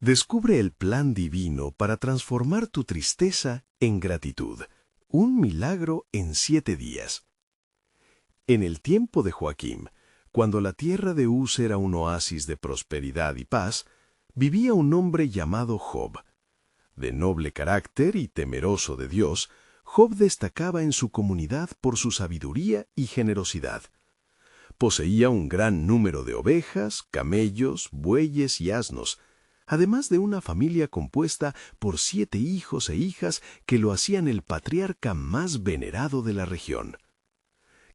Descubre el plan divino para transformar tu tristeza en gratitud. Un milagro en 7 días. En el tiempo de Joaquim, cuando la tierra de Uz era un oasis de prosperidad y paz, vivía un hombre llamado Job. De noble carácter y temeroso de Dios, Job destacaba en su comunidad por su sabiduría y generosidad. Poseía un gran número de ovejas, camellos, bueyes y asnos, además de una familia compuesta por 7 hijos e hijas que lo hacían el patriarca más venerado de la región.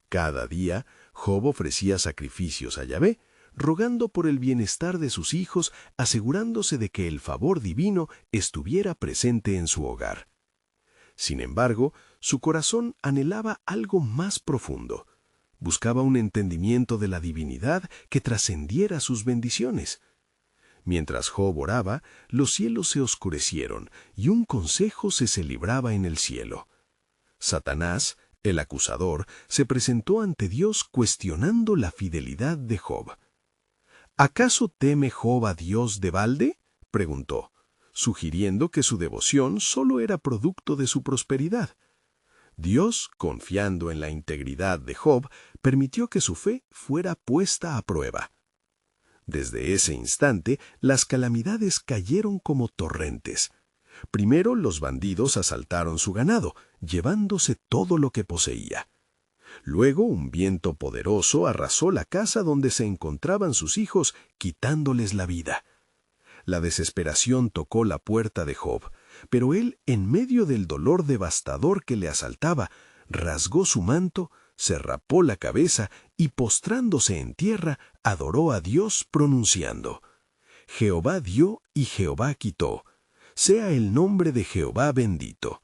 Cada día, Job ofrecía sacrificios a Yahvé, rogando por el bienestar de sus hijos, asegurándose de que el favor divino estuviera presente en su hogar. Sin embargo, su corazón anhelaba algo más profundo. Buscaba un entendimiento de la divinidad que trascendiera sus bendiciones. Mientras Job oraba, los cielos se oscurecieron y un consejo se celebraba en el cielo. Satanás, el acusador, se presentó ante Dios cuestionando la fidelidad de Job. ¿Acaso teme Job a Dios de balde?, preguntó, sugiriendo que su devoción solo era producto de su prosperidad. Dios, confiando en la integridad de Job, permitió que su fe fuera puesta a prueba. Desde ese instante, las calamidades cayeron como torrentes. Primero, los bandidos asaltaron su ganado, llevándose todo lo que poseía. Luego, un viento poderoso arrasó la casa donde se encontraban sus hijos, quitándoles la vida. La desesperación tocó la puerta de Job, pero él, en medio del dolor devastador que le asaltaba, rasgó su manto, se rapó la cabeza y, postrándose en tierra, adoró a Dios pronunciando: Jehová dio y Jehová quitó. Sea el nombre de Jehová bendito.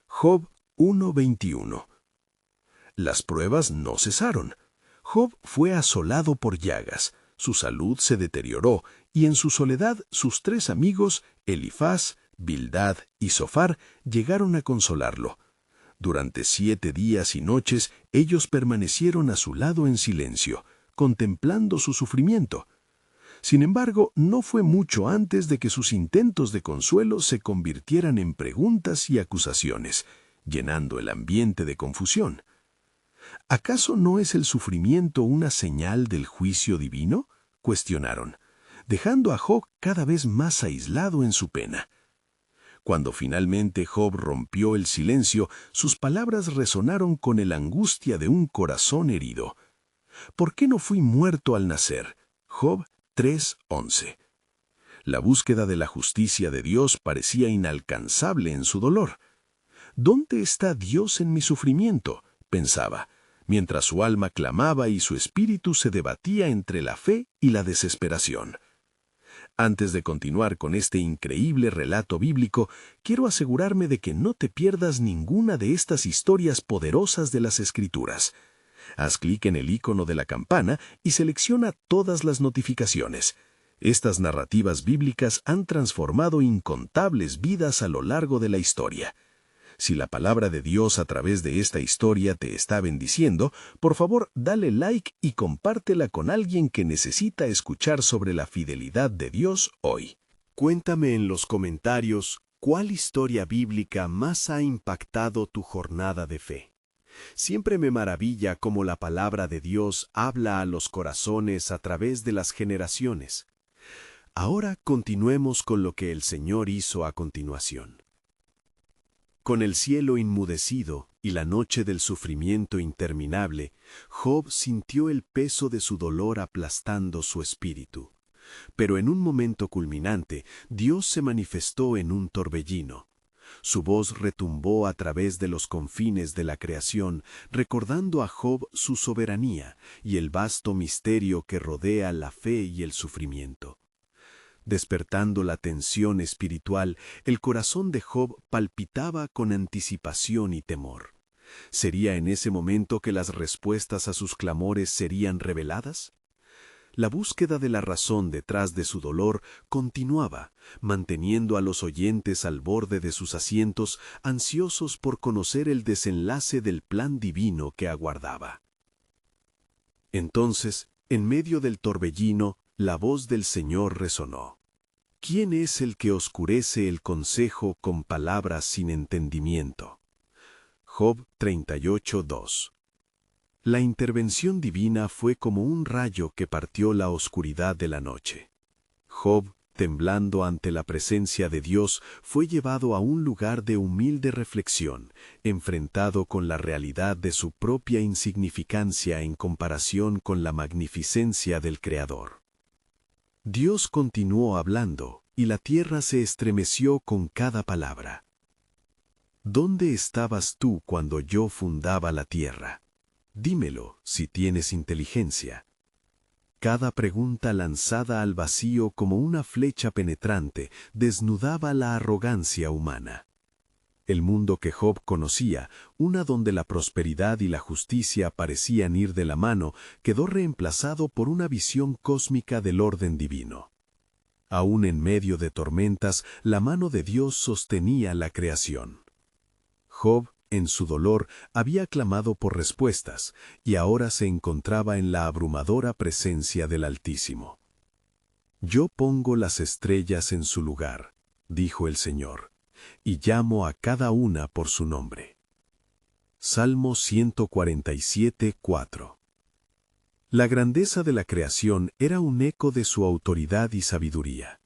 Job 1:21. Las pruebas no cesaron. Job fue asolado por llagas, su salud se deterioró, y en su soledad sus 3 amigos, Elifaz, Bildad y Zofar, llegaron a consolarlo. Durante 7 días y noches ellos permanecieron a su lado en silencio, contemplando su sufrimiento. Sin embargo, no fue mucho antes de que sus intentos de consuelo se convirtieran en preguntas y acusaciones, llenando el ambiente de confusión. ¿Acaso no es el sufrimiento una señal del juicio divino?, cuestionaron, dejando a Job cada vez más aislado en su pena. Cuando finalmente Job rompió el silencio, sus palabras resonaron con la angustia de un corazón herido. ¿Por qué no fui muerto al nacer? Job 3:11. La búsqueda de la justicia de Dios parecía inalcanzable en su dolor. ¿Dónde está Dios en mi sufrimiento?, pensaba, mientras su alma clamaba y su espíritu se debatía entre la fe y la desesperación. Antes de continuar con este increíble relato bíblico, quiero asegurarme de que no te pierdas ninguna de estas historias poderosas de las Escrituras. Haz clic en el icono de la campana y selecciona todas las notificaciones. Estas narrativas bíblicas han transformado incontables vidas a lo largo de la historia. Si la palabra de Dios a través de esta historia te está bendiciendo, por favor, dale like y compártela con alguien que necesita escuchar sobre la fidelidad de Dios hoy. Cuéntame en los comentarios cuál historia bíblica más ha impactado tu jornada de fe. Siempre me maravilla cómo la palabra de Dios habla a los corazones a través de las generaciones. Ahora continuemos con lo que el Señor hizo a continuación. Con el cielo inmudecido y la noche del sufrimiento interminable, Job sintió el peso de su dolor aplastando su espíritu. Pero en un momento culminante, Dios se manifestó en un torbellino. Su voz retumbó a través de los confines de la creación, recordando a Job su soberanía y el vasto misterio que rodea la fe y el sufrimiento. Despertando la tensión espiritual, el corazón de Job palpitaba con anticipación y temor. ¿Sería en ese momento que las respuestas a sus clamores serían reveladas? La búsqueda de la razón detrás de su dolor continuaba, manteniendo a los oyentes al borde de sus asientos, ansiosos por conocer el desenlace del plan divino que aguardaba. Entonces, en medio del torbellino, la voz del Señor resonó: ¿Quién es el que oscurece el consejo con palabras sin entendimiento? Job 38:2. La intervención divina fue como un rayo que partió la oscuridad de la noche. Job, temblando ante la presencia de Dios, fue llevado a un lugar de humilde reflexión, enfrentado con la realidad de su propia insignificancia en comparación con la magnificencia del Creador. Dios continuó hablando, y la tierra se estremeció con cada palabra. ¿Dónde estabas tú cuando yo fundaba la tierra? Dímelo, si tienes inteligencia. Cada pregunta lanzada al vacío como una flecha penetrante desnudaba la arrogancia humana. El mundo que Job conocía, una donde la prosperidad y la justicia parecían ir de la mano, quedó reemplazado por una visión cósmica del orden divino. Aún en medio de tormentas, la mano de Dios sostenía la creación. Job, en su dolor, había clamado por respuestas, y ahora se encontraba en la abrumadora presencia del Altísimo. Yo pongo las estrellas en su lugar, dijo el Señor, y llamo a cada una por su nombre. Salmo 147:4. La grandeza de la creación era un eco de su autoridad y sabiduría.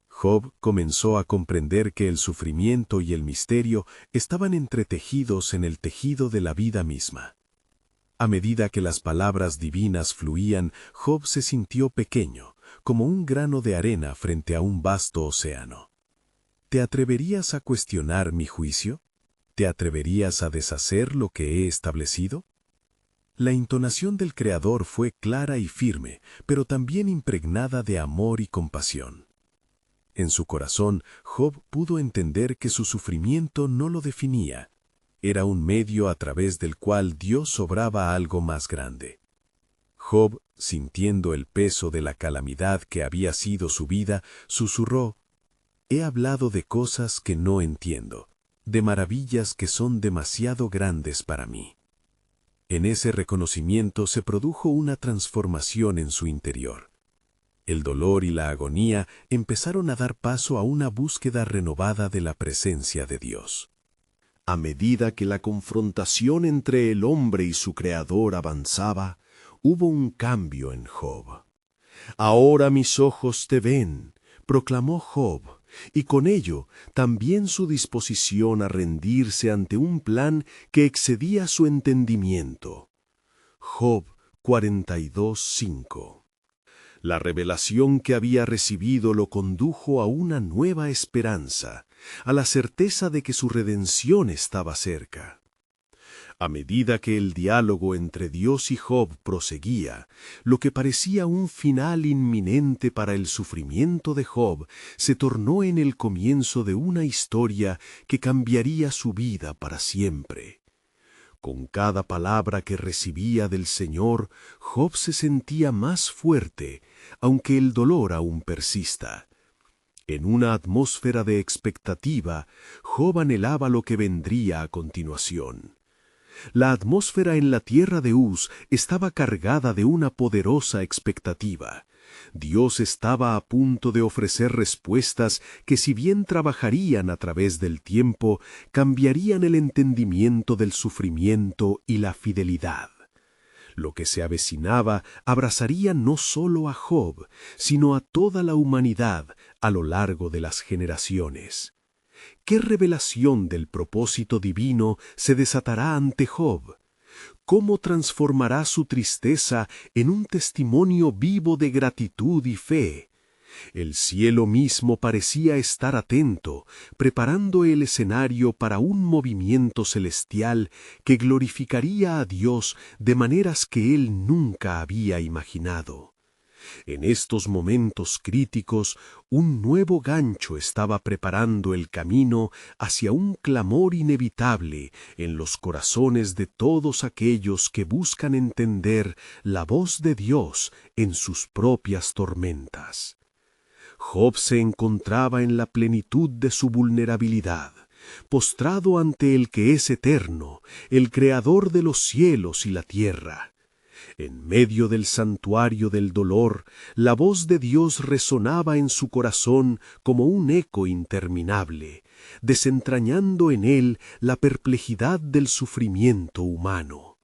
Job comenzó a comprender que el sufrimiento y el misterio estaban entretejidos en el tejido de la vida misma. A medida que las palabras divinas fluían, Job se sintió pequeño, como un grano de arena frente a un vasto océano. ¿Te atreverías a cuestionar mi juicio? ¿Te atreverías a deshacer lo que he establecido? La entonación del Creador fue clara y firme, pero también impregnada de amor y compasión. En su corazón, Job pudo entender que su sufrimiento no lo definía. Era un medio a través del cual Dios obraba algo más grande. Job, sintiendo el peso de la calamidad que había sido su vida, susurró: «He hablado de cosas que no entiendo, de maravillas que son demasiado grandes para mí». En ese reconocimiento se produjo una transformación en su interior. El dolor y la agonía empezaron a dar paso a una búsqueda renovada de la presencia de Dios. A medida que la confrontación entre el hombre y su Creador avanzaba, hubo un cambio en Job. «Ahora mis ojos te ven», proclamó Job, y con ello también su disposición a rendirse ante un plan que excedía su entendimiento. Job 42:5. La revelación que había recibido lo condujo a una nueva esperanza, a la certeza de que su redención estaba cerca. A medida que el diálogo entre Dios y Job proseguía, lo que parecía un final inminente para el sufrimiento de Job se tornó en el comienzo de una historia que cambiaría su vida para siempre. Con cada palabra que recibía del Señor, Job se sentía más fuerte, aunque el dolor aún persista. En una atmósfera de expectativa, Job anhelaba lo que vendría a continuación. La atmósfera en la tierra de Uz estaba cargada de una poderosa expectativa. Dios estaba a punto de ofrecer respuestas que, si bien trabajarían a través del tiempo, cambiarían el entendimiento del sufrimiento y la fidelidad. Lo que se avecinaba abrazaría no solo a Job, sino a toda la humanidad a lo largo de las generaciones. ¿Qué revelación del propósito divino se desatará ante Job? ¿Cómo transformará su tristeza en un testimonio vivo de gratitud y fe? El cielo mismo parecía estar atento, preparando el escenario para un movimiento celestial que glorificaría a Dios de maneras que él nunca había imaginado. En estos momentos críticos, un nuevo gancho estaba preparando el camino hacia un clamor inevitable en los corazones de todos aquellos que buscan entender la voz de Dios en sus propias tormentas. Job se encontraba en la plenitud de su vulnerabilidad, postrado ante el que es eterno, el Creador de los cielos y la tierra. En medio del santuario del dolor, la voz de Dios resonaba en su corazón como un eco interminable, desentrañando en él la perplejidad del sufrimiento humano.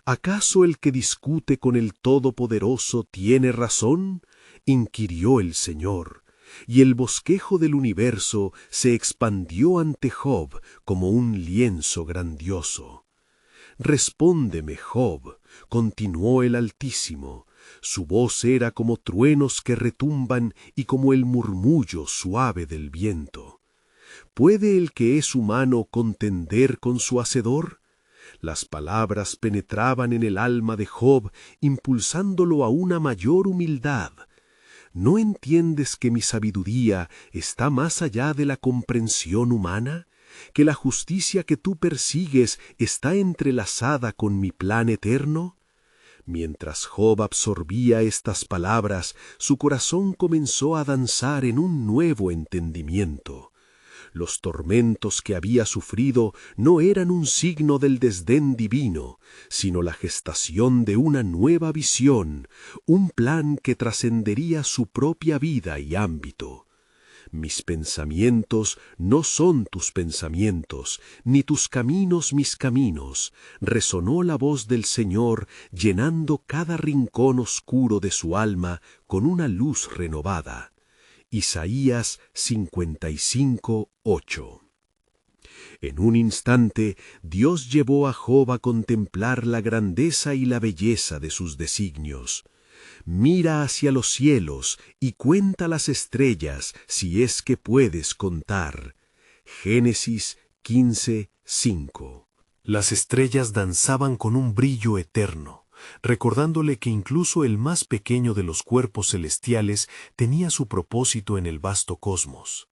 ¿Acaso el que discute con el Todopoderoso tiene razón?, inquirió el Señor, y el bosquejo del universo se expandió ante Job como un lienzo grandioso. Respóndeme, Job, continuó el Altísimo. Su voz era como truenos que retumban y como el murmullo suave del viento. ¿Puede el que es humano contender con su Hacedor? Las palabras penetraban en el alma de Job, impulsándolo a una mayor humildad. ¿No entiendes que mi sabiduría está más allá de la comprensión humana? ¿Que la justicia que tú persigues está entrelazada con mi plan eterno? Mientras Job absorbía estas palabras, su corazón comenzó a danzar en un nuevo entendimiento. Los tormentos que había sufrido no eran un signo del desdén divino, sino la gestación de una nueva visión, un plan que trascendería su propia vida y ámbito. Mis pensamientos no son tus pensamientos, ni tus caminos mis caminos, resonó la voz del Señor, llenando cada rincón oscuro de su alma con una luz renovada. Isaías 55:8. En un instante, Dios llevó a Job a contemplar la grandeza y la belleza de sus designios. Mira hacia los cielos y cuenta las estrellas si es que puedes contar. Génesis 15:5. Las estrellas danzaban con un brillo eterno, recordándole que incluso el más pequeño de los cuerpos celestiales tenía su propósito en el vasto cosmos.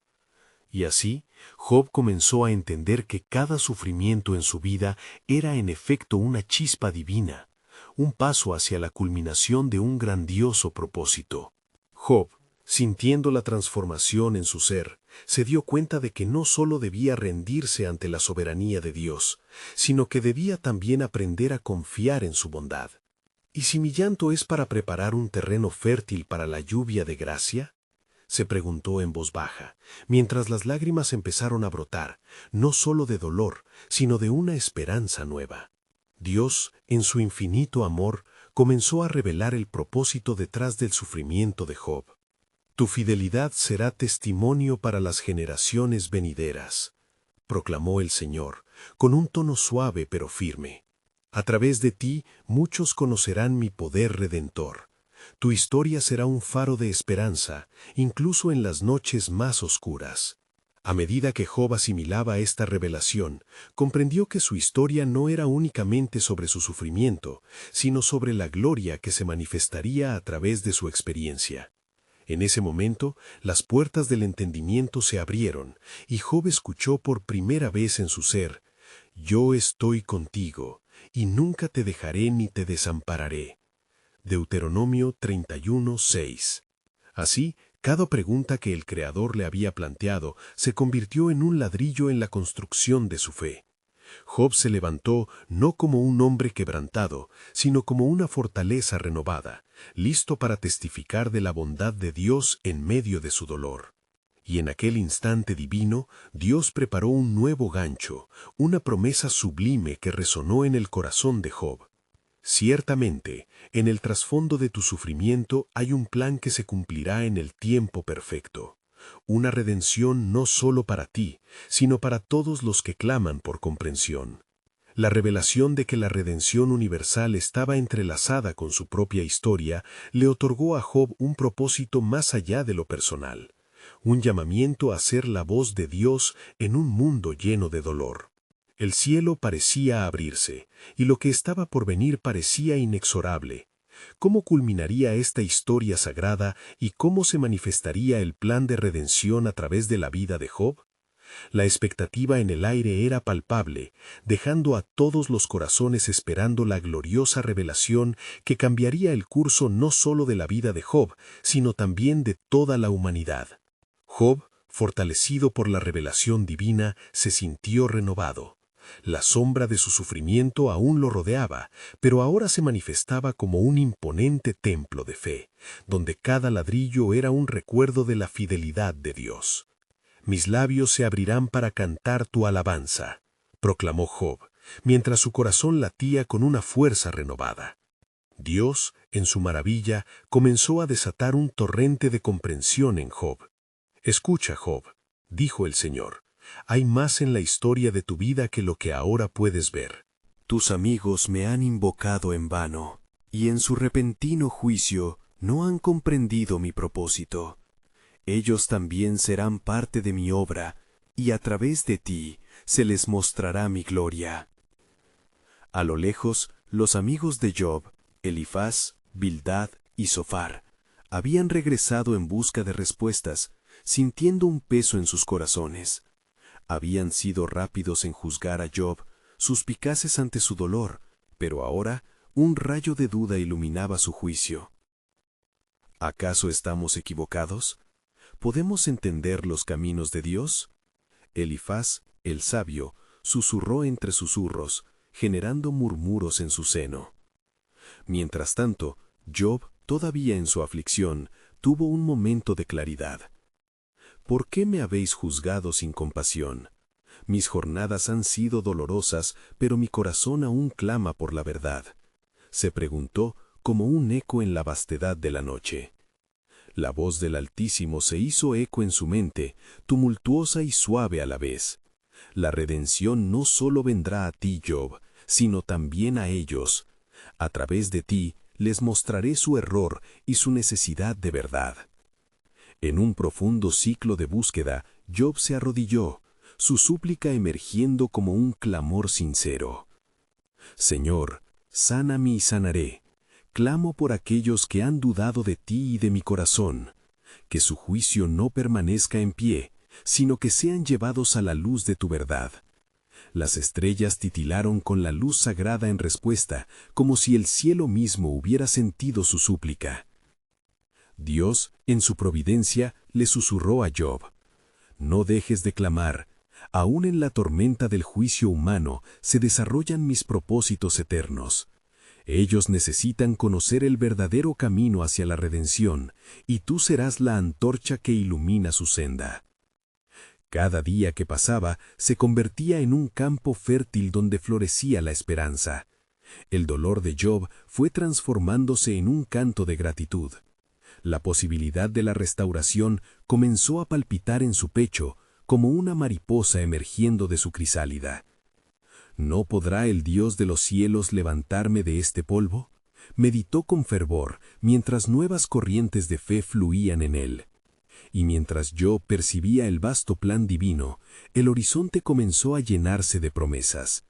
Y así, Job comenzó a entender que cada sufrimiento en su vida era en efecto una chispa divina, un paso hacia la culminación de un grandioso propósito. Job, sintiendo la transformación en su ser, se dio cuenta de que no solo debía rendirse ante la soberanía de Dios, sino que debía también aprender a confiar en su bondad. ¿Y si mi llanto es para preparar un terreno fértil para la lluvia de gracia?, se preguntó en voz baja, mientras las lágrimas empezaron a brotar, no solo de dolor, sino de una esperanza nueva. Dios, en su infinito amor, comenzó a revelar el propósito detrás del sufrimiento de Job. Tu fidelidad será testimonio para las generaciones venideras, proclamó el Señor, con un tono suave pero firme. A través de ti muchos conocerán mi poder redentor. Tu historia será un faro de esperanza, incluso en las noches más oscuras. A medida que Job asimilaba esta revelación, comprendió que su historia no era únicamente sobre su sufrimiento, sino sobre la gloria que se manifestaría a través de su experiencia. En ese momento, las puertas del entendimiento se abrieron, y Job escuchó por primera vez en su ser: «Yo estoy contigo, y nunca te dejaré ni te desampararé». Deuteronomio 31:6. Así, cada pregunta que el Creador le había planteado se convirtió en un ladrillo en la construcción de su fe. Job se levantó no como un hombre quebrantado, sino como una fortaleza renovada, listo para testificar de la bondad de Dios en medio de su dolor. Y en aquel instante divino, Dios preparó un nuevo gancho, una promesa sublime que resonó en el corazón de Job. Ciertamente, en el trasfondo de tu sufrimiento hay un plan que se cumplirá en el tiempo perfecto. Una redención no solo para ti, sino para todos los que claman por comprensión. La revelación de que la redención universal estaba entrelazada con su propia historia le otorgó a Job un propósito más allá de lo personal, un llamamiento a ser la voz de Dios en un mundo lleno de dolor. El cielo parecía abrirse, y lo que estaba por venir parecía inexorable. ¿Cómo culminaría esta historia sagrada y cómo se manifestaría el plan de redención a través de la vida de Job? La expectativa en el aire era palpable, dejando a todos los corazones esperando la gloriosa revelación que cambiaría el curso no solo de la vida de Job, sino también de toda la humanidad. Job, fortalecido por la revelación divina, se sintió renovado. La sombra de su sufrimiento aún lo rodeaba, pero ahora se manifestaba como un imponente templo de fe, donde cada ladrillo era un recuerdo de la fidelidad de Dios. Mis labios se abrirán para cantar tu alabanza, proclamó Job, mientras su corazón latía con una fuerza renovada. Dios, en su maravilla, comenzó a desatar un torrente de comprensión en Job. Escucha, Job, dijo el Señor, hay más en la historia de tu vida que lo que ahora puedes ver. Tus amigos me han invocado en vano, y en su repentino juicio no han comprendido mi propósito. Ellos también serán parte de mi obra, y a través de ti se les mostrará mi gloria. A lo lejos, los amigos de Job, Elifaz, Bildad y Zofar, habían regresado en busca de respuestas, sintiendo un peso en sus corazones. Habían sido rápidos en juzgar a Job, suspicaces ante su dolor, pero ahora un rayo de duda iluminaba su juicio. ¿Acaso estamos equivocados? ¿Podemos entender los caminos de Dios? Elifaz, el sabio, susurró entre susurros, generando murmuros en su seno. Mientras tanto, Job, todavía en su aflicción, tuvo un momento de claridad. ¿Por qué me habéis juzgado sin compasión? Mis jornadas han sido dolorosas, pero mi corazón aún clama por la verdad. Se preguntó como un eco en la vastedad de la noche. La voz del Altísimo se hizo eco en su mente, tumultuosa y suave a la vez. La redención no solo vendrá a ti, Job, sino también a ellos. A través de ti les mostraré su error y su necesidad de verdad. En un profundo ciclo de búsqueda, Job se arrodilló, su súplica emergiendo como un clamor sincero. Señor, sáname y sanaré. Clamo por aquellos que han dudado de ti y de mi corazón, que su juicio no permanezca en pie, sino que sean llevados a la luz de tu verdad. Las estrellas titilaron con la luz sagrada en respuesta, como si el cielo mismo hubiera sentido su súplica. Dios, en su providencia, le susurró a Job: no dejes de clamar, aún en la tormenta del juicio humano se desarrollan mis propósitos eternos. Ellos necesitan conocer el verdadero camino hacia la redención, y tú serás la antorcha que ilumina su senda. Cada día que pasaba se convertía en un campo fértil donde florecía la esperanza. El dolor de Job fue transformándose en un canto de gratitud. La posibilidad de la restauración comenzó a palpitar en su pecho como una mariposa emergiendo de su crisálida. ¿No podrá el Dios de los cielos levantarme de este polvo? Meditó con fervor mientras nuevas corrientes de fe fluían en él. Y mientras yo percibía el vasto plan divino, el horizonte comenzó a llenarse de promesas.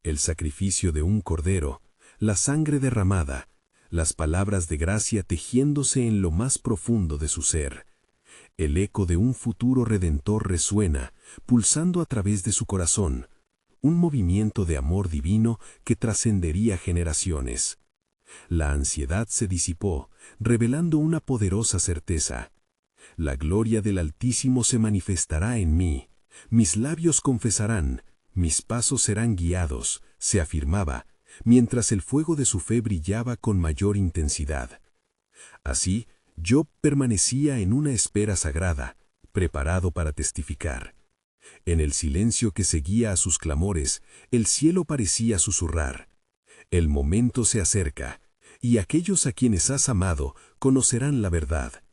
El sacrificio de un cordero, la sangre derramada, las palabras de gracia tejiéndose en lo más profundo de su ser. El eco de un futuro redentor resuena, pulsando a través de su corazón, un movimiento de amor divino que trascendería generaciones. La ansiedad se disipó, revelando una poderosa certeza. La gloria del Altísimo se manifestará en mí, mis labios confesarán, mis pasos serán guiados, se afirmaba, mientras el fuego de su fe brillaba con mayor intensidad. Así, Job permanecía en una espera sagrada, preparado para testificar. En el silencio que seguía a sus clamores, el cielo parecía susurrar: el momento se acerca, y aquellos a quienes has amado conocerán la verdad.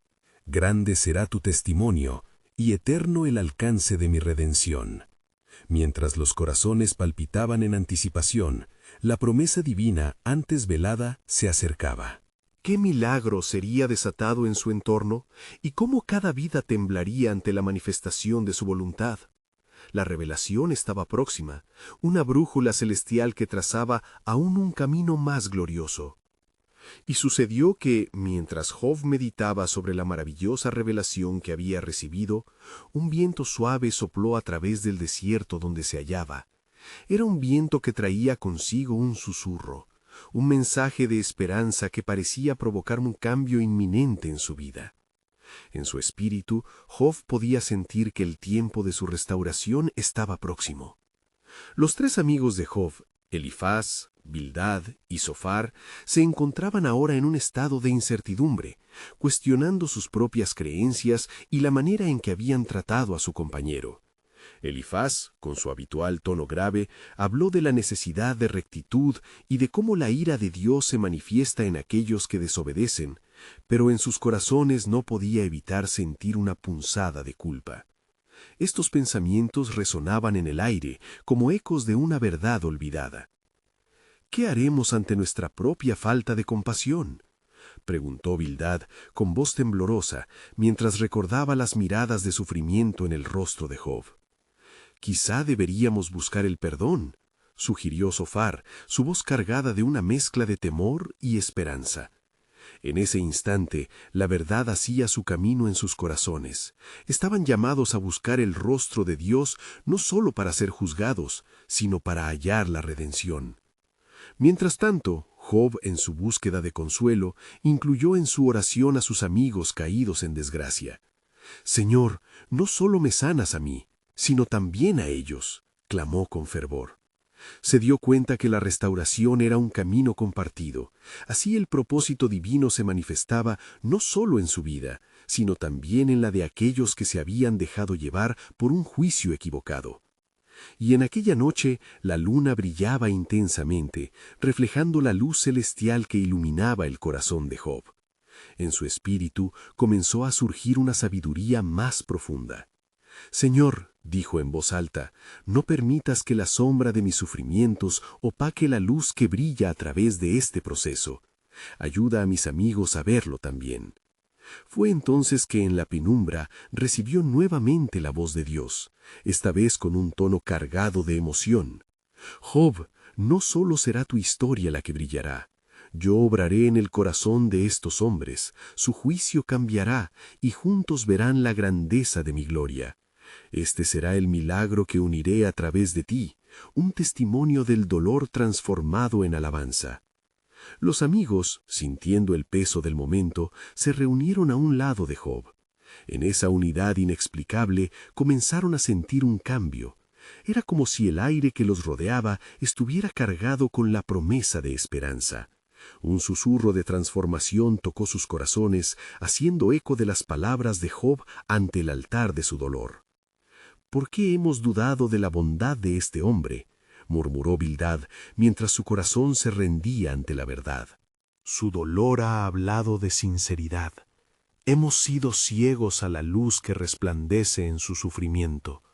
Grande será tu testimonio, y eterno el alcance de mi redención. Mientras los corazones palpitaban en anticipación, la promesa divina antes velada se acercaba. ¿Qué milagro sería desatado en su entorno, y cómo cada vida temblaría ante la manifestación de su voluntad? La revelación estaba próxima, una brújula celestial que trazaba aún un camino más glorioso. Y sucedió que, mientras Job meditaba sobre la maravillosa revelación que había recibido, un viento suave sopló a través del desierto donde se hallaba. Era un viento que traía consigo un susurro, un mensaje de esperanza que parecía provocar un cambio inminente en su vida. En su espíritu, Job podía sentir que el tiempo de su restauración estaba próximo. Los tres amigos de Job, Elifaz, Bildad y Zofar, se encontraban ahora en un estado de incertidumbre, cuestionando sus propias creencias y la manera en que habían tratado a su compañero. Elifaz, con su habitual tono grave, habló de la necesidad de rectitud y de cómo la ira de Dios se manifiesta en aquellos que desobedecen, pero en sus corazones no podía evitar sentir una punzada de culpa. Estos pensamientos resonaban en el aire como ecos de una verdad olvidada. ¿Qué haremos ante nuestra propia falta de compasión?, preguntó Bildad con voz temblorosa mientras recordaba las miradas de sufrimiento en el rostro de Job. Quizá deberíamos buscar el perdón, sugirió Zofar, su voz cargada de una mezcla de temor y esperanza. En ese instante, la verdad hacía su camino en sus corazones. Estaban llamados a buscar el rostro de Dios no solo para ser juzgados, sino para hallar la redención. Mientras tanto, Job, en su búsqueda de consuelo, incluyó en su oración a sus amigos caídos en desgracia. «Señor, no solo me sanas a mí, sino también a ellos», clamó con fervor. Se dio cuenta que la restauración era un camino compartido. Así el propósito divino se manifestaba no solo en su vida, sino también en la de aquellos que se habían dejado llevar por un juicio equivocado. Y en aquella noche la luna brillaba intensamente, reflejando la luz celestial que iluminaba el corazón de Job. En su espíritu comenzó a surgir una sabiduría más profunda. «Señor», dijo en voz alta, «no permitas que la sombra de mis sufrimientos opaque la luz que brilla a través de este proceso. Ayuda a mis amigos a verlo también». Fue entonces que en la penumbra recibió nuevamente la voz de Dios, esta vez con un tono cargado de emoción. «Job, no solo será tu historia la que brillará. Yo obraré en el corazón de estos hombres, su juicio cambiará, y juntos verán la grandeza de mi gloria. Este será el milagro que uniré a través de ti, un testimonio del dolor transformado en alabanza». Los amigos, sintiendo el peso del momento, se reunieron a un lado de Job. En esa unidad inexplicable comenzaron a sentir un cambio. Era como si el aire que los rodeaba estuviera cargado con la promesa de esperanza. Un susurro de transformación tocó sus corazones, haciendo eco de las palabras de Job ante el altar de su dolor. «¿Por qué hemos dudado de la bondad de este hombre?», murmuró Bildad, mientras su corazón se rendía ante la verdad. «Su dolor ha hablado de sinceridad. Hemos sido ciegos a la luz que resplandece en su sufrimiento».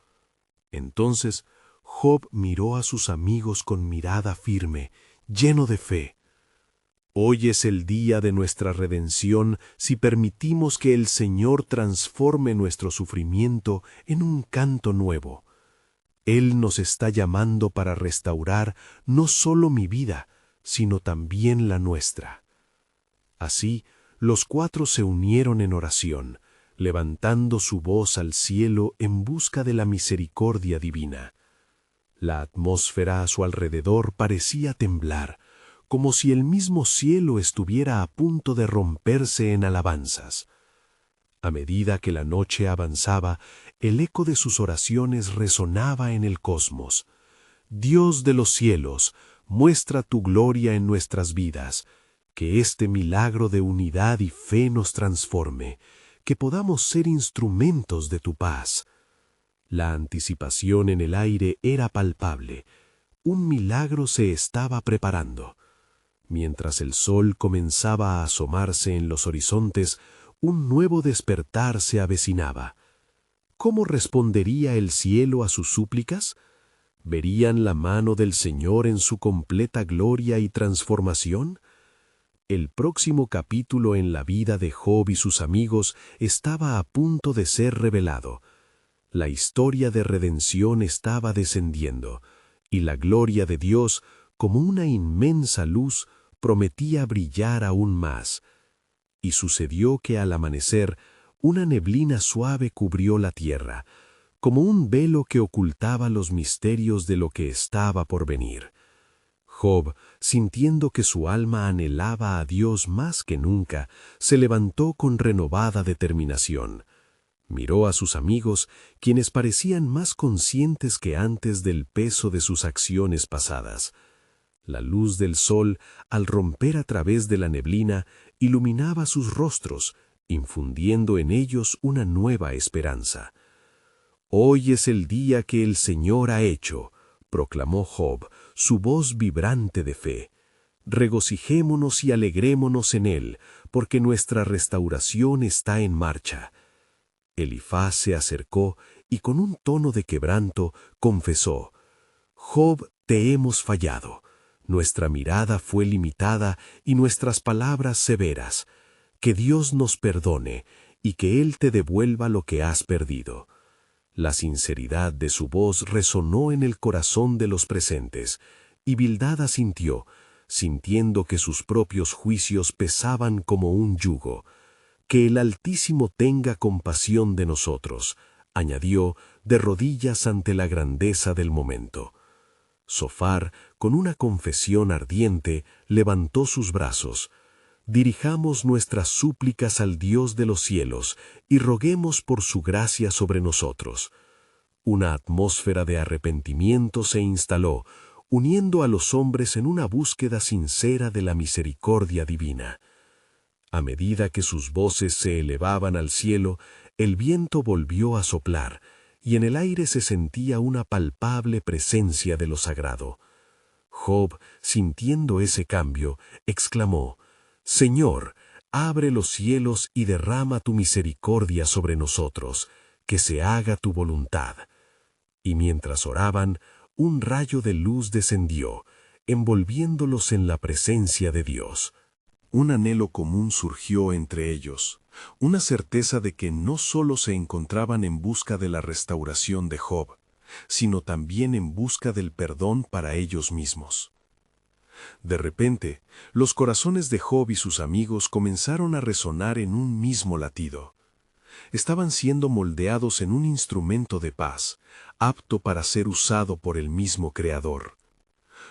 Entonces Job miró a sus amigos con mirada firme, lleno de fe. «Hoy es el día de nuestra redención si permitimos que el Señor transforme nuestro sufrimiento en un canto nuevo. Él nos está llamando para restaurar no solo mi vida, sino también la nuestra». Así, los cuatro se unieron en oración, levantando su voz al cielo en busca de la misericordia divina. La atmósfera a su alrededor parecía temblar, como si el mismo cielo estuviera a punto de romperse en alabanzas. A medida que la noche avanzaba, el eco de sus oraciones resonaba en el cosmos. «Dios de los cielos, muestra tu gloria en nuestras vidas, que este milagro de unidad y fe nos transforme, que podamos ser instrumentos de tu paz». La anticipación en el aire era palpable. Un milagro se estaba preparando. Mientras el sol comenzaba a asomarse en los horizontes, un nuevo despertar se avecinaba. ¿Cómo respondería el cielo a sus súplicas? ¿Verían la mano del Señor en su completa gloria y transformación? El próximo capítulo en la vida de Job y sus amigos estaba a punto de ser revelado. La historia de redención estaba descendiendo, y la gloria de Dios, como una inmensa luz, prometía brillar aún más. Y sucedió que al amanecer, una neblina suave cubrió la tierra, como un velo que ocultaba los misterios de lo que estaba por venir. Job, sintiendo que su alma anhelaba a Dios más que nunca, se levantó con renovada determinación. Miró a sus amigos, quienes parecían más conscientes que antes del peso de sus acciones pasadas. La luz del sol, al romper a través de la neblina, iluminaba sus rostros, infundiendo en ellos una nueva esperanza. «Hoy es el día que el Señor ha hecho», proclamó Job, su voz vibrante de fe. «Regocijémonos y alegrémonos en él, porque nuestra restauración está en marcha». Elifaz se acercó y con un tono de quebranto confesó: «Job, te hemos fallado. Nuestra mirada fue limitada y nuestras palabras severas. Que Dios nos perdone y que Él te devuelva lo que has perdido». La sinceridad de su voz resonó en el corazón de los presentes, y Bildad asintió, sintiendo que sus propios juicios pesaban como un yugo. «Que el Altísimo tenga compasión de nosotros», añadió, de rodillas ante la grandeza del momento. Sofar, con una confesión ardiente, levantó sus brazos. «Dirijamos nuestras súplicas al Dios de los cielos y roguemos por su gracia sobre nosotros». Una atmósfera de arrepentimiento se instaló, uniendo a los hombres en una búsqueda sincera de la misericordia divina. A medida que sus voces se elevaban al cielo, el viento volvió a soplar, y en el aire se sentía una palpable presencia de lo sagrado. Job, sintiendo ese cambio, exclamó: «Señor, abre los cielos y derrama tu misericordia sobre nosotros, que se haga tu voluntad». Y mientras oraban, un rayo de luz descendió, envolviéndolos en la presencia de Dios. Un anhelo común surgió entre ellos, una certeza de que no solo se encontraban en busca de la restauración de Job, sino también en busca del perdón para ellos mismos. De repente, los corazones de Job y sus amigos comenzaron a resonar en un mismo latido. Estaban siendo moldeados en un instrumento de paz, apto para ser usado por el mismo Creador.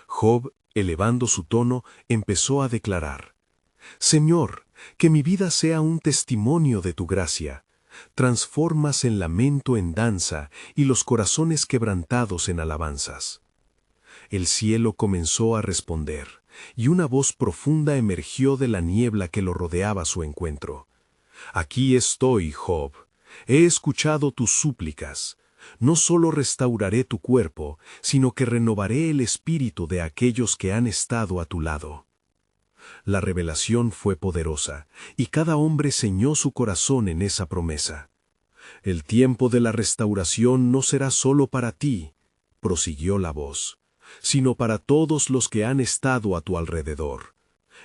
Job, elevando su tono, empezó a declarar: «Señor, que mi vida sea un testimonio de tu gracia. Transformas el lamento en danza y los corazones quebrantados en alabanzas». El cielo comenzó a responder, y una voz profunda emergió de la niebla que lo rodeaba a su encuentro. «Aquí estoy, Job. He escuchado tus súplicas. No solo restauraré tu cuerpo, sino que renovaré el espíritu de aquellos que han estado a tu lado». La revelación fue poderosa, y cada hombre ceñó su corazón en esa promesa. «El tiempo de la restauración no será solo para ti», prosiguió la voz, «sino para todos los que han estado a tu alrededor.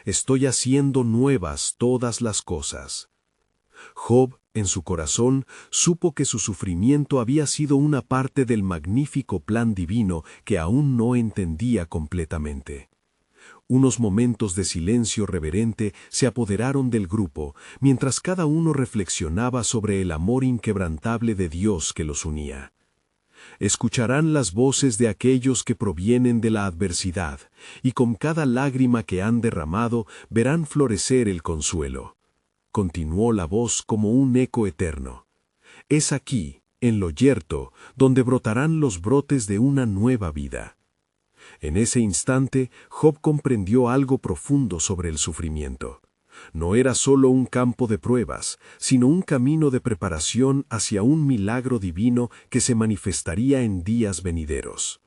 Estoy haciendo nuevas todas las cosas». Job, en su corazón, supo que su sufrimiento había sido una parte del magnífico plan divino que aún no entendía completamente. Unos momentos de silencio reverente se apoderaron del grupo, mientras cada uno reflexionaba sobre el amor inquebrantable de Dios que los unía. «Escucharán las voces de aquellos que provienen de la adversidad, y con cada lágrima que han derramado verán florecer el consuelo». Continuó la voz como un eco eterno. «Es aquí, en lo yerto, donde brotarán los brotes de una nueva vida». En ese instante, Job comprendió algo profundo sobre el sufrimiento. No era solo un campo de pruebas, sino un camino de preparación hacia un milagro divino que se manifestaría en días venideros.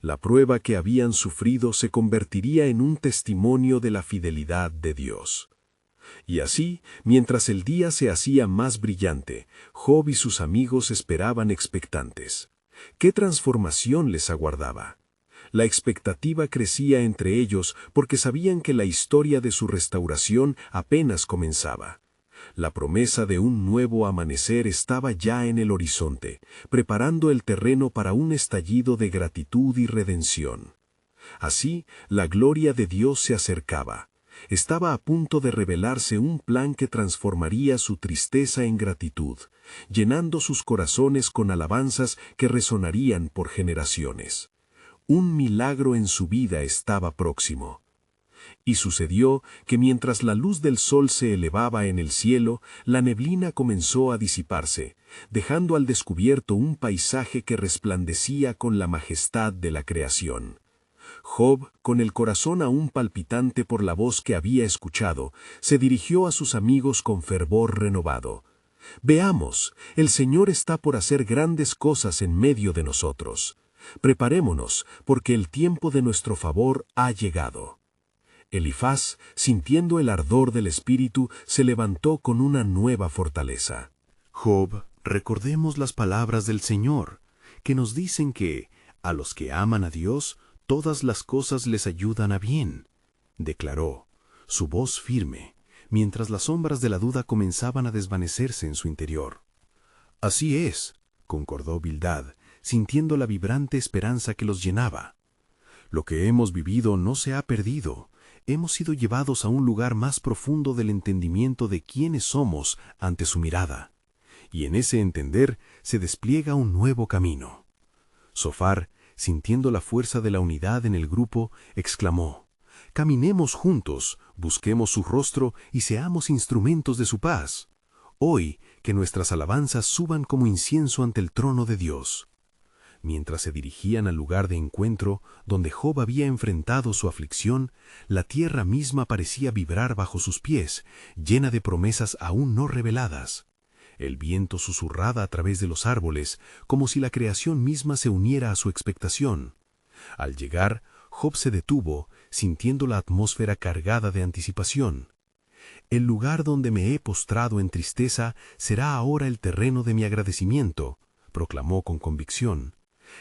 La prueba que habían sufrido se convertiría en un testimonio de la fidelidad de Dios. Y así, mientras el día se hacía más brillante, Job y sus amigos esperaban expectantes. ¿Qué transformación les aguardaba? La expectativa crecía entre ellos porque sabían que la historia de su restauración apenas comenzaba. La promesa de un nuevo amanecer estaba ya en el horizonte, preparando el terreno para un estallido de gratitud y redención. Así, la gloria de Dios se acercaba. Estaba a punto de revelarse un plan que transformaría su tristeza en gratitud, llenando sus corazones con alabanzas que resonarían por generaciones. Un milagro en su vida estaba próximo. Y sucedió que mientras la luz del sol se elevaba en el cielo, la neblina comenzó a disiparse, dejando al descubierto un paisaje que resplandecía con la majestad de la creación. Job, con el corazón aún palpitante por la voz que había escuchado, se dirigió a sus amigos con fervor renovado. «Veamos, el Señor está por hacer grandes cosas en medio de nosotros. Preparémonos, porque el tiempo de nuestro favor ha llegado». Elifaz, sintiendo el ardor del espíritu, se levantó con una nueva fortaleza. Job, recordemos las palabras del Señor, que nos dicen que, a los que aman a Dios, todas las cosas les ayudan a bien, declaró, su voz firme, mientras las sombras de la duda comenzaban a desvanecerse en su interior. Así es, concordó Bildad, sintiendo la vibrante esperanza que los llenaba. Lo que hemos vivido no se ha perdido. Hemos sido llevados a un lugar más profundo del entendimiento de quiénes somos ante su mirada. Y en ese entender se despliega un nuevo camino. Zofar, sintiendo la fuerza de la unidad en el grupo, exclamó: «Caminemos juntos, busquemos su rostro y seamos instrumentos de su paz. Hoy, que nuestras alabanzas suban como incienso ante el trono de Dios». Mientras se dirigían al lugar de encuentro donde Job había enfrentado su aflicción, la tierra misma parecía vibrar bajo sus pies, llena de promesas aún no reveladas. El viento susurraba a través de los árboles, como si la creación misma se uniera a su expectación. Al llegar, Job se detuvo, sintiendo la atmósfera cargada de anticipación. «El lugar donde me he postrado en tristeza será ahora el terreno de mi agradecimiento», proclamó con convicción.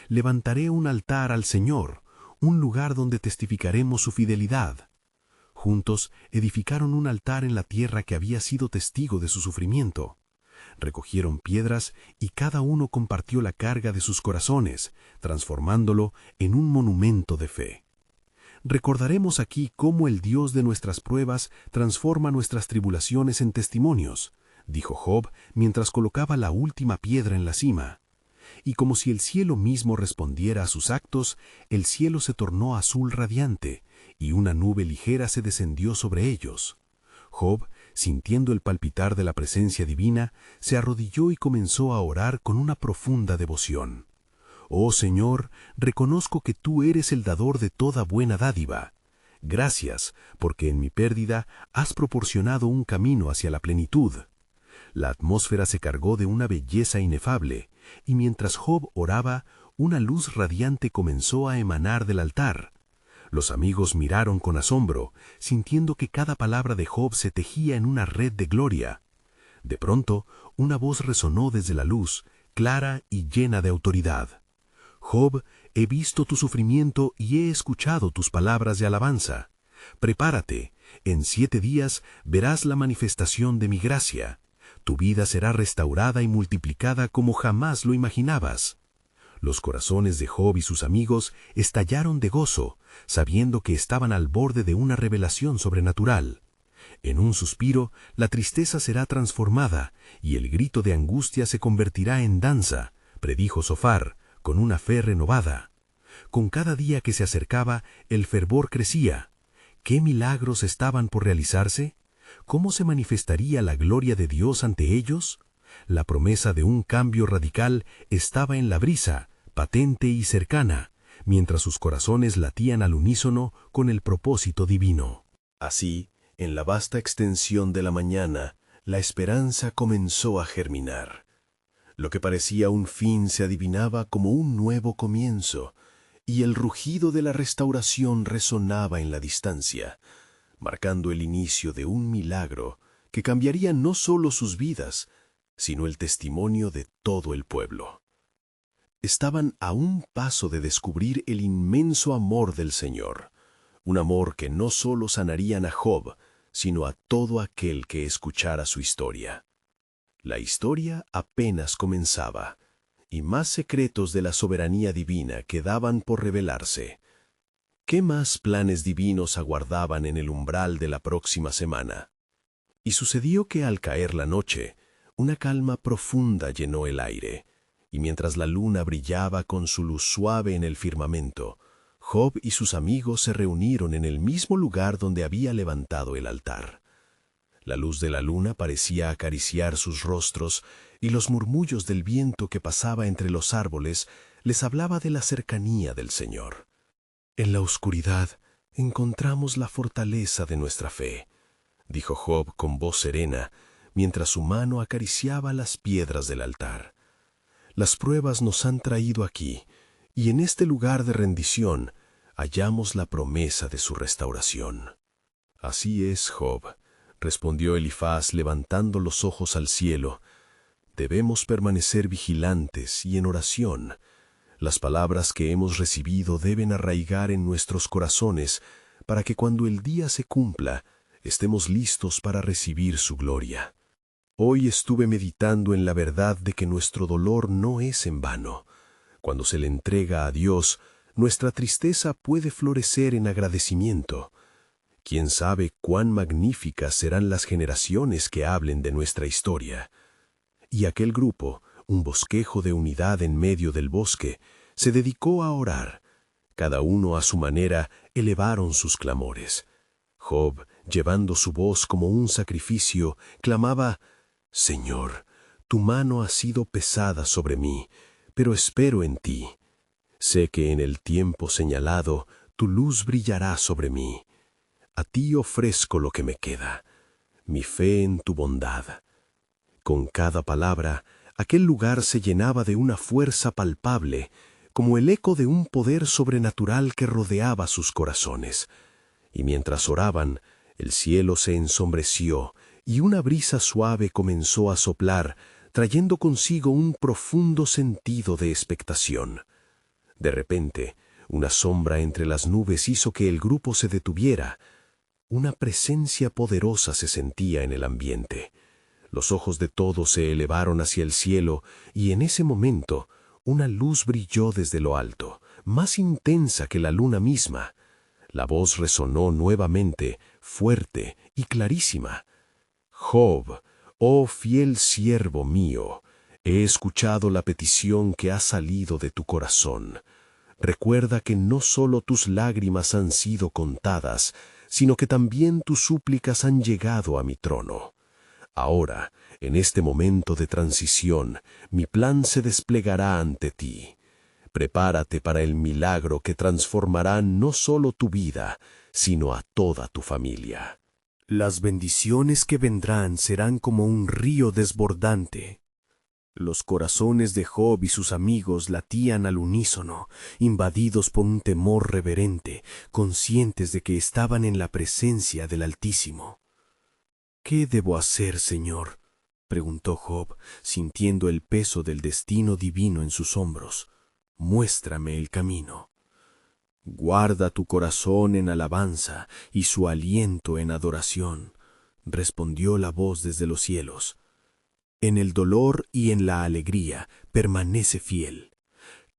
«Levantaré un altar al Señor, un lugar donde testificaremos su fidelidad». Juntos edificaron un altar en la tierra que había sido testigo de su sufrimiento. Recogieron piedras y cada uno compartió la carga de sus corazones, transformándolo en un monumento de fe. Recordaremos aquí cómo el Dios de nuestras pruebas transforma nuestras tribulaciones en testimonios, dijo Job mientras colocaba la última piedra en la cima. Y como si el cielo mismo respondiera a sus actos, el cielo se tornó azul radiante, y una nube ligera se descendió sobre ellos. Job, sintiendo el palpitar de la presencia divina, se arrodilló y comenzó a orar con una profunda devoción. «Oh Señor, reconozco que tú eres el dador de toda buena dádiva. Gracias, porque en mi pérdida has proporcionado un camino hacia la plenitud». La atmósfera se cargó de una belleza inefable, y mientras Job oraba, una luz radiante comenzó a emanar del altar. Los amigos miraron con asombro, sintiendo que cada palabra de Job se tejía en una red de gloria. De pronto, una voz resonó desde la luz, clara y llena de autoridad. «Job, he visto tu sufrimiento y he escuchado tus palabras de alabanza. Prepárate, en 7 días verás la manifestación de mi gracia. Tu vida será restaurada y multiplicada como jamás lo imaginabas». Los corazones de Job y sus amigos estallaron de gozo, sabiendo que estaban al borde de una revelación sobrenatural. En un suspiro, la tristeza será transformada, y el grito de angustia se convertirá en danza, predijo Zofar, con una fe renovada. Con cada día que se acercaba, el fervor crecía. ¿Qué milagros estaban por realizarse? ¿Cómo se manifestaría la gloria de Dios ante ellos? La promesa de un cambio radical estaba en la brisa, patente y cercana, mientras sus corazones latían al unísono con el propósito divino. Así, en la vasta extensión de la mañana, la esperanza comenzó a germinar. Lo que parecía un fin se adivinaba como un nuevo comienzo, y el rugido de la restauración resonaba en la distancia, marcando el inicio de un milagro que cambiaría no solo sus vidas, sino el testimonio de todo el pueblo. Estaban a un paso de descubrir el inmenso amor del Señor, un amor que no solo sanaría a Job, sino a todo aquel que escuchara su historia. La historia apenas comenzaba, y más secretos de la soberanía divina quedaban por revelarse. ¿Qué más planes divinos aguardaban en el umbral de la próxima semana? Y sucedió que al caer la noche, una calma profunda llenó el aire, y mientras la luna brillaba con su luz suave en el firmamento, Job y sus amigos se reunieron en el mismo lugar donde había levantado el altar. La luz de la luna parecía acariciar sus rostros y los murmullos del viento que pasaba entre los árboles les hablaba de la cercanía del Señor. En la oscuridad encontramos la fortaleza de nuestra fe, dijo Job con voz serena, mientras su mano acariciaba las piedras del altar. Las pruebas nos han traído aquí, y en este lugar de rendición hallamos la promesa de su restauración. Así es, Job, respondió Elifaz levantando los ojos al cielo. Debemos permanecer vigilantes y en oración. Las palabras que hemos recibido deben arraigar en nuestros corazones para que cuando el día se cumpla, estemos listos para recibir su gloria. Hoy estuve meditando en la verdad de que nuestro dolor no es en vano. Cuando se le entrega a Dios, nuestra tristeza puede florecer en agradecimiento. ¿Quién sabe cuán magníficas serán las generaciones que hablen de nuestra historia? Y aquel grupo, un bosquejo de unidad en medio del bosque, se dedicó a orar. Cada uno a su manera elevaron sus clamores. Job, llevando su voz como un sacrificio, clamaba: «Señor, tu mano ha sido pesada sobre mí, pero espero en ti. Sé que en el tiempo señalado tu luz brillará sobre mí. A ti ofrezco lo que me queda, mi fe en tu bondad». Con cada palabra, aquel lugar se llenaba de una fuerza palpable, como el eco de un poder sobrenatural que rodeaba sus corazones. Y mientras oraban, el cielo se ensombreció y una brisa suave comenzó a soplar, trayendo consigo un profundo sentido de expectación. De repente, una sombra entre las nubes hizo que el grupo se detuviera. Una presencia poderosa se sentía en el ambiente. Los ojos de todos se elevaron hacia el cielo y en ese momento una luz brilló desde lo alto, más intensa que la luna misma. La voz resonó nuevamente, fuerte y clarísima. «Job, oh fiel siervo mío, he escuchado la petición que ha salido de tu corazón. Recuerda que no solo tus lágrimas han sido contadas, sino que también tus súplicas han llegado a mi trono. Ahora, en este momento de transición, mi plan se desplegará ante ti. Prepárate para el milagro que transformará no solo tu vida, sino a toda tu familia. Las bendiciones que vendrán serán como un río desbordante». Los corazones de Job y sus amigos latían al unísono, invadidos por un temor reverente, conscientes de que estaban en la presencia del Altísimo. «¿Qué debo hacer, Señor?», preguntó Job, sintiendo el peso del destino divino en sus hombros. «Muéstrame el camino». «Guarda tu corazón en alabanza y su aliento en adoración», respondió la voz desde los cielos. «En el dolor y en la alegría permanece fiel.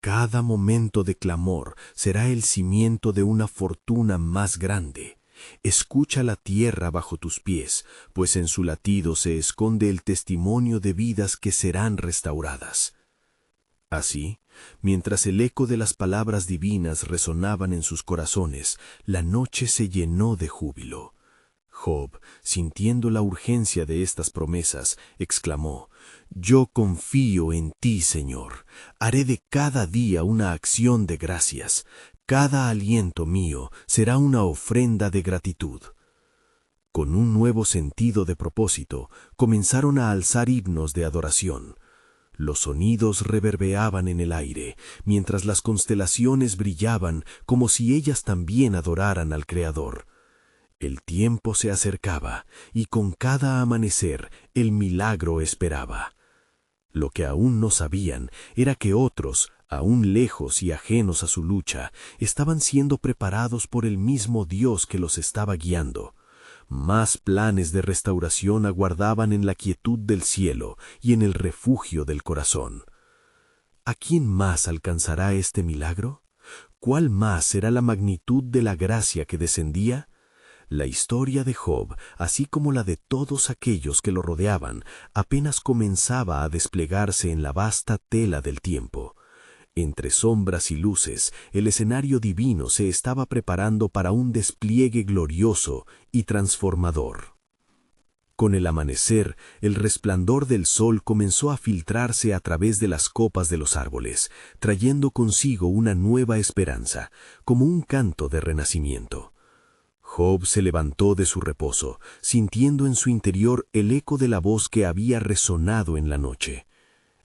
Cada momento de clamor será el cimiento de una fortuna más grande. Escucha la tierra bajo tus pies, pues en su latido se esconde el testimonio de vidas que serán restauradas». Así, mientras el eco de las palabras divinas resonaban en sus corazones, la noche se llenó de júbilo. Job, sintiendo la urgencia de estas promesas, exclamó: «Yo confío en ti, Señor. Haré de cada día una acción de gracias. Cada aliento mío será una ofrenda de gratitud». Con un nuevo sentido de propósito, comenzaron a alzar himnos de adoración. Los sonidos reverbeaban en el aire, mientras las constelaciones brillaban como si ellas también adoraran al Creador. El tiempo se acercaba, y con cada amanecer el milagro esperaba. Lo que aún no sabían era que otros, aún lejos y ajenos a su lucha, estaban siendo preparados por el mismo Dios que los estaba guiando. Más planes de restauración aguardaban en la quietud del cielo y en el refugio del corazón. ¿A quién más alcanzará este milagro? ¿Cuál más será la magnitud de la gracia que descendía? La historia de Job, así como la de todos aquellos que lo rodeaban, apenas comenzaba a desplegarse en la vasta tela del tiempo. Entre sombras y luces, el escenario divino se estaba preparando para un despliegue glorioso y transformador. Con el amanecer, el resplandor del sol comenzó a filtrarse a través de las copas de los árboles, trayendo consigo una nueva esperanza, como un canto de renacimiento. Job se levantó de su reposo, sintiendo en su interior el eco de la voz que había resonado en la noche.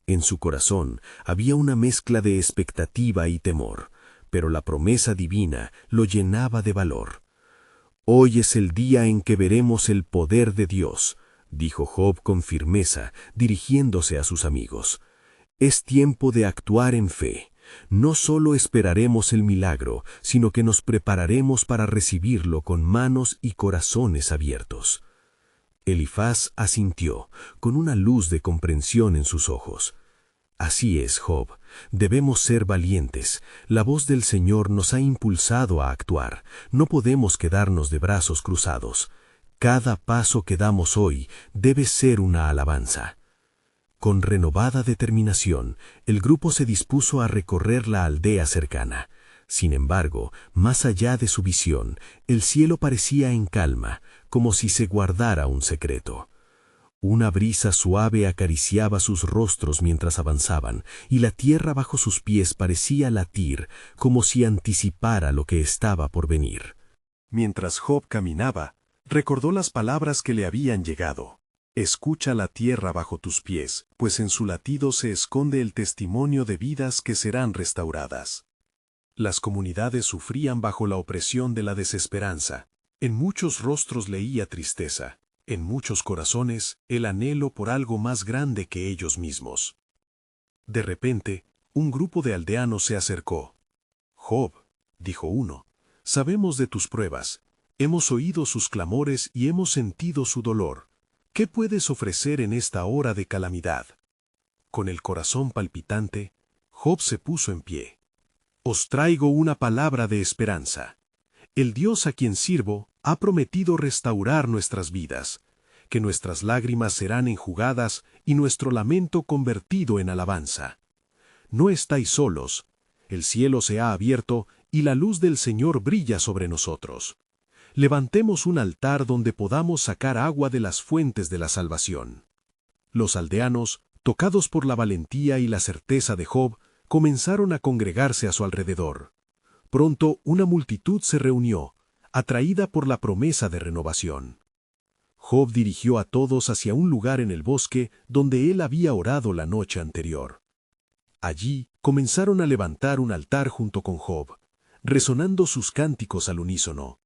En su corazón había una mezcla de expectativa y temor, pero la promesa divina lo llenaba de valor. «Hoy es el día en que veremos el poder de Dios», dijo Job con firmeza, dirigiéndose a sus amigos. «Es tiempo de actuar en fe. No solo esperaremos el milagro, sino que nos prepararemos para recibirlo con manos y corazones abiertos». Elifaz asintió, con una luz de comprensión en sus ojos. «Así es, Job. Debemos ser valientes. La voz del Señor nos ha impulsado a actuar. No podemos quedarnos de brazos cruzados. Cada paso que damos hoy debe ser una alabanza». Con renovada determinación, el grupo se dispuso a recorrer la aldea cercana. Sin embargo, más allá de su visión, el cielo parecía en calma, como si se guardara un secreto. Una brisa suave acariciaba sus rostros mientras avanzaban, y la tierra bajo sus pies parecía latir, como si anticipara lo que estaba por venir. Mientras Job caminaba, recordó las palabras que le habían llegado. «Escucha la tierra bajo tus pies, pues en su latido se esconde el testimonio de vidas que serán restauradas». Las comunidades sufrían bajo la opresión de la desesperanza. En muchos rostros leía tristeza. En muchos corazones, el anhelo por algo más grande que ellos mismos. De repente, un grupo de aldeanos se acercó. «Job», dijo uno, «sabemos de tus pruebas, hemos oído sus clamores y hemos sentido su dolor. ¿Qué puedes ofrecer en esta hora de calamidad?» Con el corazón palpitante, Job se puso en pie. «Os traigo una palabra de esperanza. El Dios a quien sirvo ha prometido restaurar nuestras vidas, que nuestras lágrimas serán enjugadas y nuestro lamento convertido en alabanza. No estáis solos, el cielo se ha abierto y la luz del Señor brilla sobre nosotros. Levantemos un altar donde podamos sacar agua de las fuentes de la salvación». Los aldeanos, tocados por la valentía y la certeza de Job, comenzaron a congregarse a su alrededor. Pronto una multitud se reunió, atraída por la promesa de renovación. Job dirigió a todos hacia un lugar en el bosque donde él había orado la noche anterior. Allí comenzaron a levantar un altar junto con Job, resonando sus cánticos al unísono.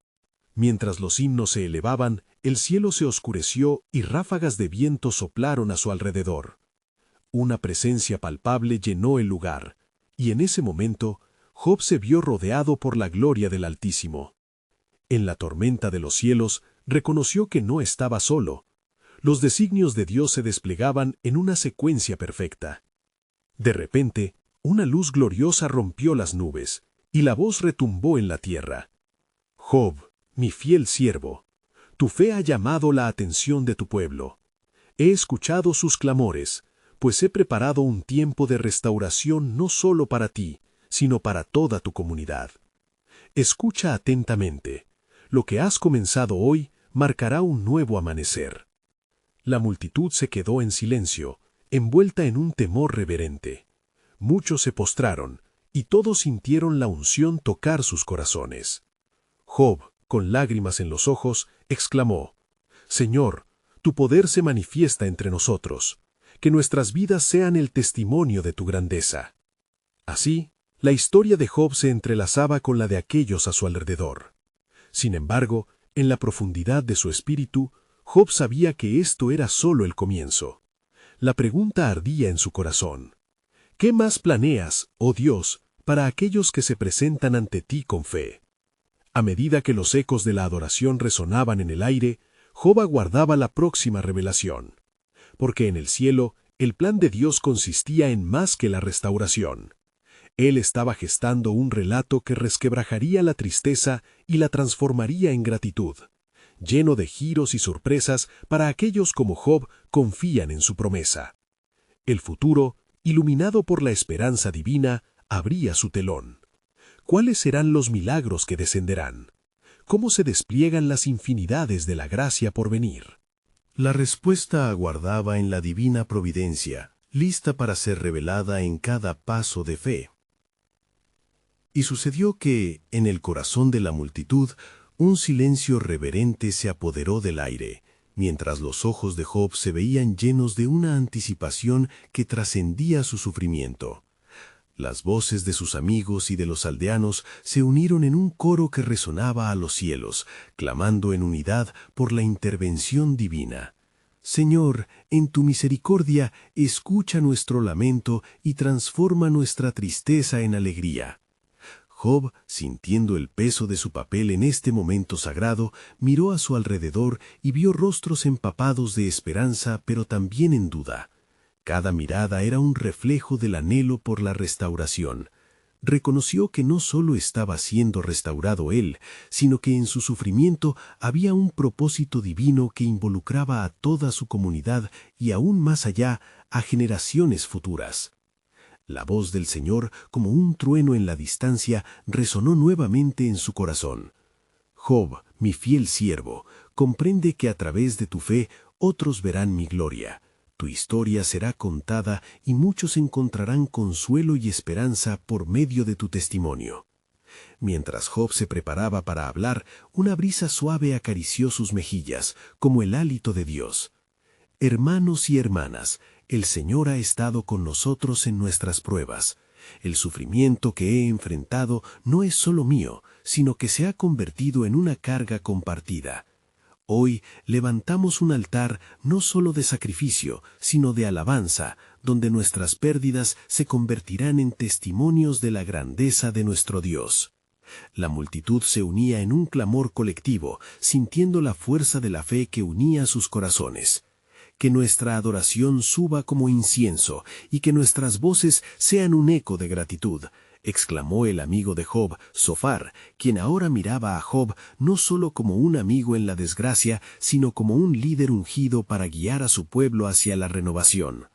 Mientras los himnos se elevaban, el cielo se oscureció y ráfagas de viento soplaron a su alrededor. Una presencia palpable llenó el lugar, y en ese momento Job se vio rodeado por la gloria del Altísimo. En la tormenta de los cielos, reconoció que no estaba solo. Los designios de Dios se desplegaban en una secuencia perfecta. De repente, una luz gloriosa rompió las nubes, y la voz retumbó en la tierra. «Job, mi fiel siervo, tu fe ha llamado la atención de tu pueblo. He escuchado sus clamores, pues he preparado un tiempo de restauración no solo para ti, sino para toda tu comunidad. Escucha atentamente. Lo que has comenzado hoy marcará un nuevo amanecer». La multitud se quedó en silencio, envuelta en un temor reverente. Muchos se postraron, y todos sintieron la unción tocar sus corazones. Job, con lágrimas en los ojos, exclamó: «Señor, tu poder se manifiesta entre nosotros. Que nuestras vidas sean el testimonio de tu grandeza». Así, la historia de Job se entrelazaba con la de aquellos a su alrededor. Sin embargo, en la profundidad de su espíritu, Job sabía que esto era solo el comienzo. La pregunta ardía en su corazón: ¿qué más planeas, oh Dios, para aquellos que se presentan ante ti con fe? A medida que los ecos de la adoración resonaban en el aire, Job aguardaba la próxima revelación. Porque en el cielo, el plan de Dios consistía en más que la restauración. Él estaba gestando un relato que resquebrajaría la tristeza y la transformaría en gratitud, lleno de giros y sorpresas para aquellos como Job confían en su promesa. El futuro, iluminado por la esperanza divina, abría su telón. ¿Cuáles serán los milagros que descenderán? ¿Cómo se despliegan las infinidades de la gracia por venir? La respuesta aguardaba en la divina providencia, lista para ser revelada en cada paso de fe. Y sucedió que, en el corazón de la multitud, un silencio reverente se apoderó del aire, mientras los ojos de Job se veían llenos de una anticipación que trascendía su sufrimiento. Las voces de sus amigos y de los aldeanos se unieron en un coro que resonaba a los cielos, clamando en unidad por la intervención divina. Señor, en tu misericordia, escucha nuestro lamento y transforma nuestra tristeza en alegría. Job, sintiendo el peso de su papel en este momento sagrado, miró a su alrededor y vio rostros empapados de esperanza, pero también en duda. Cada mirada era un reflejo del anhelo por la restauración. Reconoció que no solo estaba siendo restaurado él, sino que en su sufrimiento había un propósito divino que involucraba a toda su comunidad y aún más allá, a generaciones futuras. La voz del Señor, como un trueno en la distancia, resonó nuevamente en su corazón. Job, mi fiel siervo, comprende que a través de tu fe otros verán mi gloria. Tu historia será contada y muchos encontrarán consuelo y esperanza por medio de tu testimonio. Mientras Job se preparaba para hablar, una brisa suave acarició sus mejillas, como el hálito de Dios. Hermanos y hermanas, el Señor ha estado con nosotros en nuestras pruebas. El sufrimiento que he enfrentado no es solo mío, sino que se ha convertido en una carga compartida. Hoy levantamos un altar no solo de sacrificio, sino de alabanza, donde nuestras pérdidas se convertirán en testimonios de la grandeza de nuestro Dios. La multitud se unía en un clamor colectivo, sintiendo la fuerza de la fe que unía sus corazones. Que nuestra adoración suba como incienso y que nuestras voces sean un eco de gratitud, exclamó el amigo de Job, Zofar, quien ahora miraba a Job no solo como un amigo en la desgracia, sino como un líder ungido para guiar a su pueblo hacia la renovación.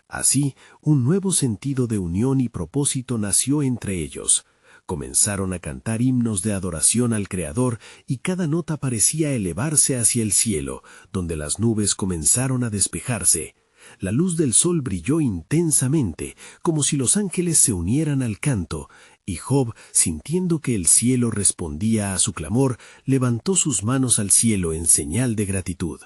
Así, un nuevo sentido de unión y propósito nació entre ellos. Comenzaron a cantar himnos de adoración al Creador y cada nota parecía elevarse hacia el cielo, donde las nubes comenzaron a despejarse. La luz del sol brilló intensamente, como si los ángeles se unieran al canto, y Job, sintiendo que el cielo respondía a su clamor, levantó sus manos al cielo en señal de gratitud.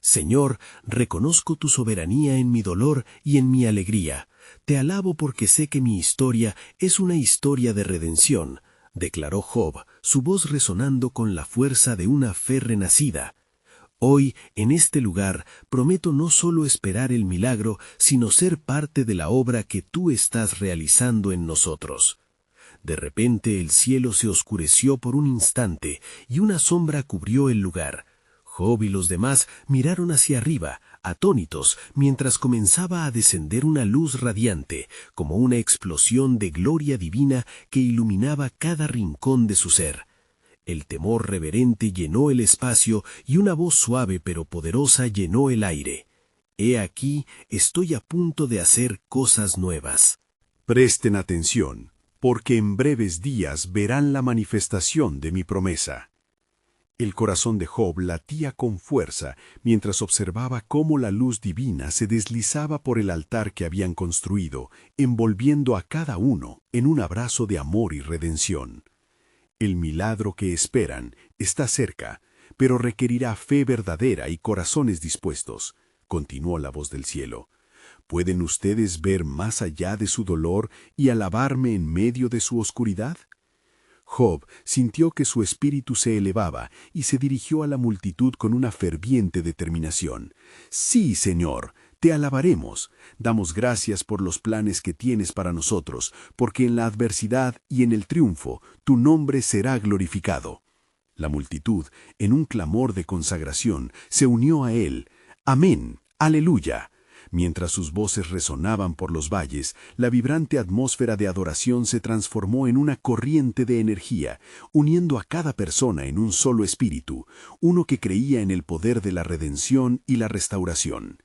Señor, reconozco tu soberanía en mi dolor y en mi alegría. Te alabo porque sé que mi historia es una historia de redención, declaró Job, su voz resonando con la fuerza de una fe renacida. Hoy, en este lugar, prometo no solo esperar el milagro, sino ser parte de la obra que tú estás realizando en nosotros. De repente el cielo se oscureció por un instante y una sombra cubrió el lugar. Job y los demás miraron hacia arriba, atónitos, mientras comenzaba a descender una luz radiante, como una explosión de gloria divina que iluminaba cada rincón de su ser. El temor reverente llenó el espacio y una voz suave pero poderosa llenó el aire. He aquí, estoy a punto de hacer cosas nuevas. Presten atención, porque en breves días verán la manifestación de mi promesa. El corazón de Job latía con fuerza mientras observaba cómo la luz divina se deslizaba por el altar que habían construido, envolviendo a cada uno en un abrazo de amor y redención. El milagro que esperan está cerca, pero requerirá fe verdadera y corazones dispuestos, continuó la voz del cielo. ¿Pueden ustedes ver más allá de su dolor y alabarme en medio de su oscuridad? Job sintió que su espíritu se elevaba y se dirigió a la multitud con una ferviente determinación. Sí, Señor, te alabaremos. Damos gracias por los planes que tienes para nosotros, porque en la adversidad y en el triunfo tu nombre será glorificado. La multitud, en un clamor de consagración, se unió a él. Amén. Aleluya. Mientras sus voces resonaban por los valles, la vibrante atmósfera de adoración se transformó en una corriente de energía, uniendo a cada persona en un solo espíritu, uno que creía en el poder de la redención y la restauración.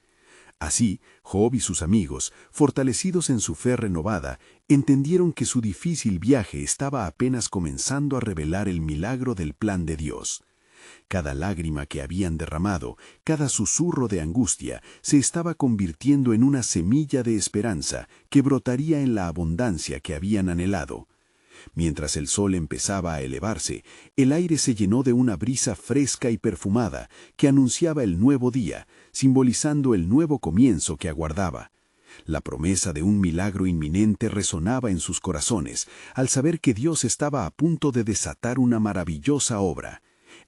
Así, Job y sus amigos, fortalecidos en su fe renovada, entendieron que su difícil viaje estaba apenas comenzando a revelar el milagro del plan de Dios. Cada lágrima que habían derramado, cada susurro de angustia, se estaba convirtiendo en una semilla de esperanza que brotaría en la abundancia que habían anhelado. Mientras el sol empezaba a elevarse, el aire se llenó de una brisa fresca y perfumada que anunciaba el nuevo día, simbolizando el nuevo comienzo que aguardaba. La promesa de un milagro inminente resonaba en sus corazones al saber que Dios estaba a punto de desatar una maravillosa obra.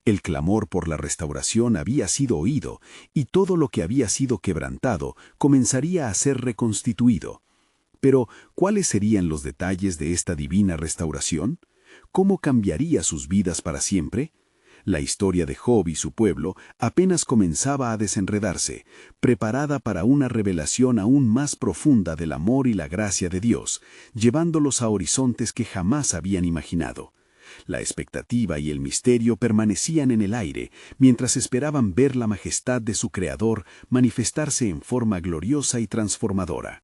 El clamor por la restauración había sido oído y todo lo que había sido quebrantado comenzaría a ser reconstituido. Pero, ¿cuáles serían los detalles de esta divina restauración? ¿Cómo cambiaría sus vidas para siempre? La historia de Job y su pueblo apenas comenzaba a desenredarse, preparada para una revelación aún más profunda del amor y la gracia de Dios, llevándolos a horizontes que jamás habían imaginado. La expectativa y el misterio permanecían en el aire mientras esperaban ver la majestad de su Creador manifestarse en forma gloriosa y transformadora.